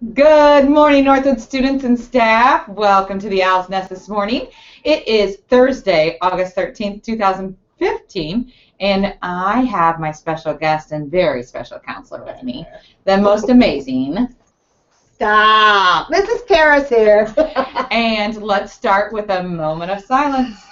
Good morning, Northwood students and staff. Welcome to the Owl's Nest this morning. It is Thursday, August 13th, 2015, and I have my special guest and very special counselor with me, the most amazing. Stop! Mrs. Paris here. And let's start with a moment of silence.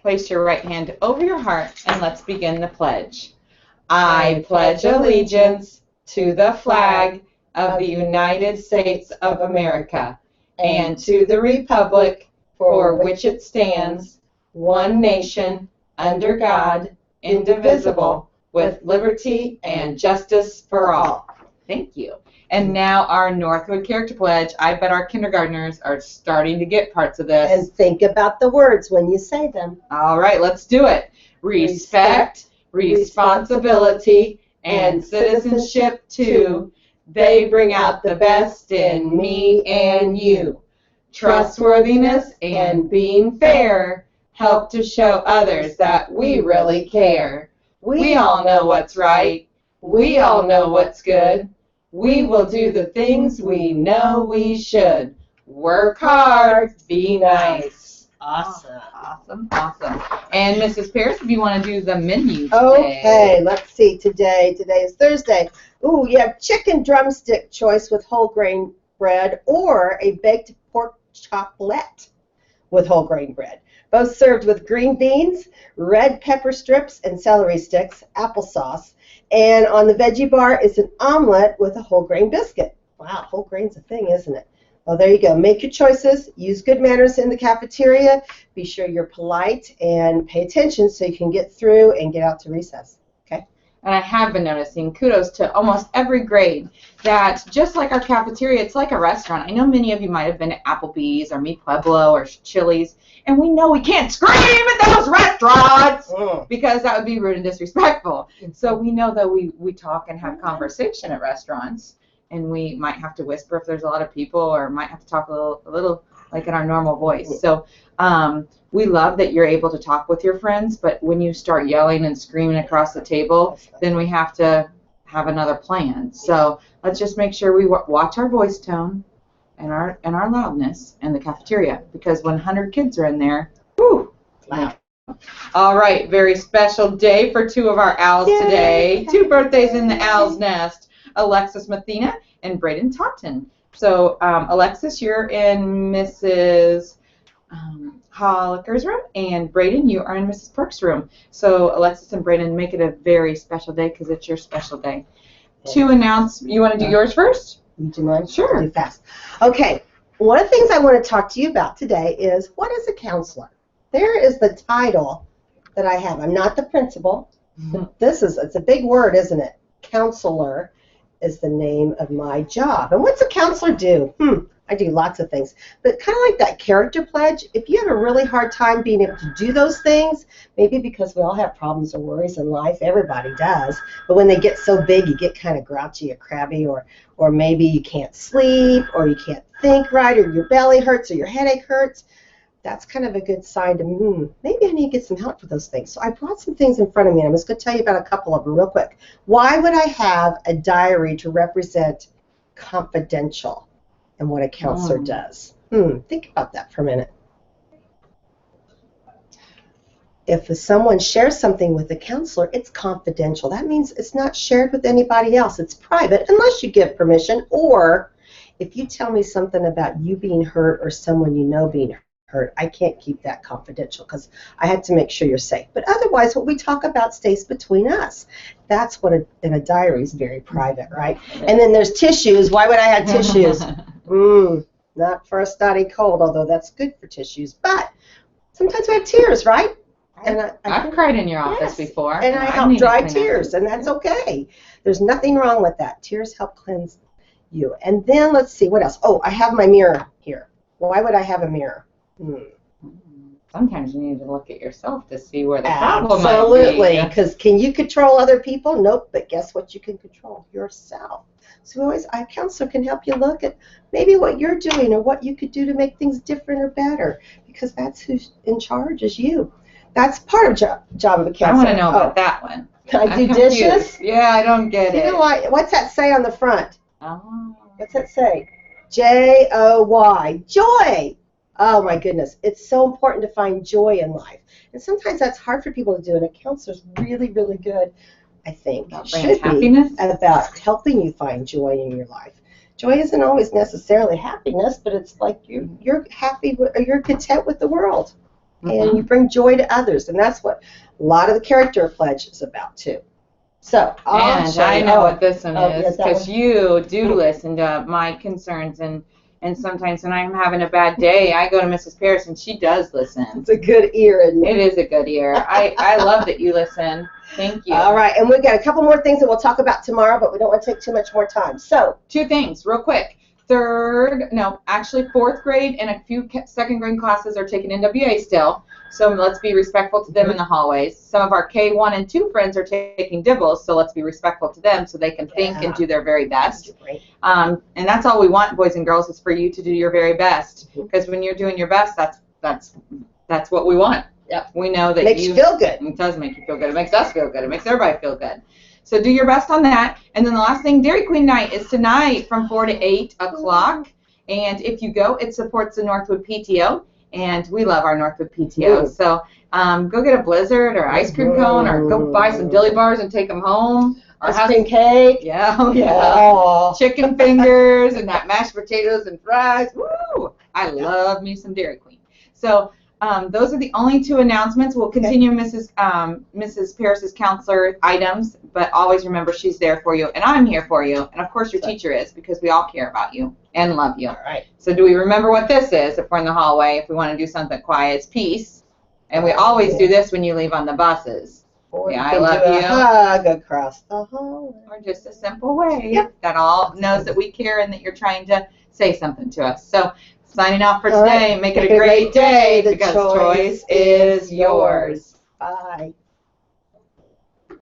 Place your right hand over your heart and let's begin the pledge. I pledge allegiance to the flag of the United States of America and to the republic for which it stands, one nation, under God, indivisible, with liberty and justice for all. Thank you. And now our Northwood Character Pledge. I bet our kindergartners are starting to get parts of this. And think about the words when you say them. All right, let's do it. Respect, responsibility, and citizenship too. They bring out the best in me and you. Trustworthiness and being fair help to show others that we really care. We all know what's right. We all know what's good. We will do the things we know we should. Work hard, be nice. Awesome. Awesome. And Mrs. Pierce, if you want to do the menu today. Okay, let's see. Today is Thursday. Ooh, you have chicken drumstick choice with whole grain bread or a baked pork choplet with whole grain bread. Both served with green beans, red pepper strips, and celery sticks, applesauce. And on the veggie bar is an omelet with a whole grain biscuit. Wow, whole grain's a thing, isn't it? Well, there you go. Make your choices. Use good manners in the cafeteria. Be sure you're polite and pay attention so you can get through and get out to recess. Okay? And I have been noticing, kudos to almost every grade, that just like our cafeteria, it's like a restaurant. I know many of you might have been at Applebee's or Mi Pueblo or Chili's, and we know we can't scream at those restaurants because that would be rude and disrespectful. So we know that we talk and have conversation at restaurants, and we might have to whisper if there's a lot of people, or might have to talk a little like in our normal voice. So we love that you're able to talk with your friends, but when you start yelling and screaming across the table, then we have to have another plan. So let's just make sure we watch our voice tone and our loudness in the cafeteria, because when 100 kids are in there, whoo, Wow. All right, very special day for two of our owls today. Two birthdays in the Owl's Nest, Alexis Mathena and Braden Taunton. So Alexis, you're in Mrs. Hollicker's room, and Braden, you are in Mrs. Perk's room. So Alexis and Braden, make it a very special day because it's your special day. To announce, you want to do yours first? Do you mind? Sure. Do fast. Okay. One of the things I want to talk to you about today is, what is a counselor? There is the title that I have. I'm not the principal. It's a big word, isn't it? Counselor is the name of my job. And what's a counselor do? I do lots of things. But kind of like that character pledge, if you have a really hard time being able to do those things, maybe because we all have problems or worries in life, everybody does, but when they get so big, you get kind of grouchy or crabby, or maybe you can't sleep, or you can't think right, or your belly hurts, or your headache hurts, that's kind of a good sign to, maybe I need to get some help for those things. So I brought some things in front of me, and I'm just going to tell you about a couple of them real quick. Why would I have a diary to represent confidential and what a counselor does? Think about that for a minute. If someone shares something with a counselor, it's confidential. That means it's not shared with anybody else. It's private unless you give permission, or if you tell me something about you being hurt or someone you know being hurt, I can't keep that confidential because I had to make sure you're safe. But otherwise, what we talk about stays between us. That's what in a diary is very private, right? And then there's tissues. Why would I have tissues? Not for a study cold, although that's good for tissues. But sometimes we have tears, right? And I've cried in your office before. And I help dry tears, and that's okay. There's nothing wrong with that. Tears help cleanse you. And then let's see, what else? Oh, I have my mirror here. Why would I have a mirror? sometimes you need to look at yourself to see where the problem might Absolutely, be. because can you control other people? Nope, but guess what you can control? Yourself. So a counselor can help you look at maybe what you're doing or what you could do to make things different or better, because that's who's in charge is you. That's part of job of a counselor. I want to know about that one. I do I'm dishes? confused. Yeah, I don't get You it. know what? What's that say on the front? Oh. What's that say? Joy. Joy. Oh my goodness. It's so important to find joy in life. And sometimes that's hard for people to do, and a counselor's really, really good, I think. About Should bringing happiness? be about helping you find joy in your life. Joy isn't always necessarily happiness, but it's like you're happy or you're content with the world. And you bring joy to others, and that's what a lot of the character pledge is about too. So, and I know what this one is, yes, that because one. you do listen to my concerns, and sometimes when I'm having a bad day, I go to Mrs. Paris, and she does listen. It's a good ear, isn't It it? is a good ear. I love that you listen. Thank you. All right, and we've got a couple more things that we'll talk about tomorrow, but we don't want to take too much more time. So, 2 things, real quick. Fourth grade and a few second grade classes are taking NWA still, so let's be respectful to them in the hallways. Some of our K1 and 2 friends are taking dibbles, so let's be respectful to them so they can think and do their very best. great. And that's all we want, boys and girls, is for you to do your very best, because when you're doing your best, that's what we want. Yep. We know that Makes you feel good. It does make you feel good. It makes us feel good. It makes everybody feel good. So do your best on that. And then the last thing, Dairy Queen night is tonight from 4 to 8 o'clock. And if you go, it supports the Northwood PTO. And we love our Northwood PTO. Ooh. So go get a Blizzard or ice cream cone, or go buy some dilly bars and take them home. Or Ice cream cake. Yeah, oh, yeah. Oh. Chicken fingers and that mashed potatoes and fries. Woo! I love me some Dairy Queen. So those are the only 2 announcements. We'll continue Mrs. Paris's counselor items, but always remember she's there for you, and I'm here for you, and of course your teacher is, because we all care about you and love you. All right. So do we remember what this is if we're in the hallway, if we want to do something quiet? It's peace. And we always do this when you leave on the buses. Or Yeah, you I can love do a you. hug across the hallway. Or just a simple way Yep. that all knows that we care and that you're trying to say something to us. So signing off for All today. right. Make it a great day, The because choice is yours. Bye.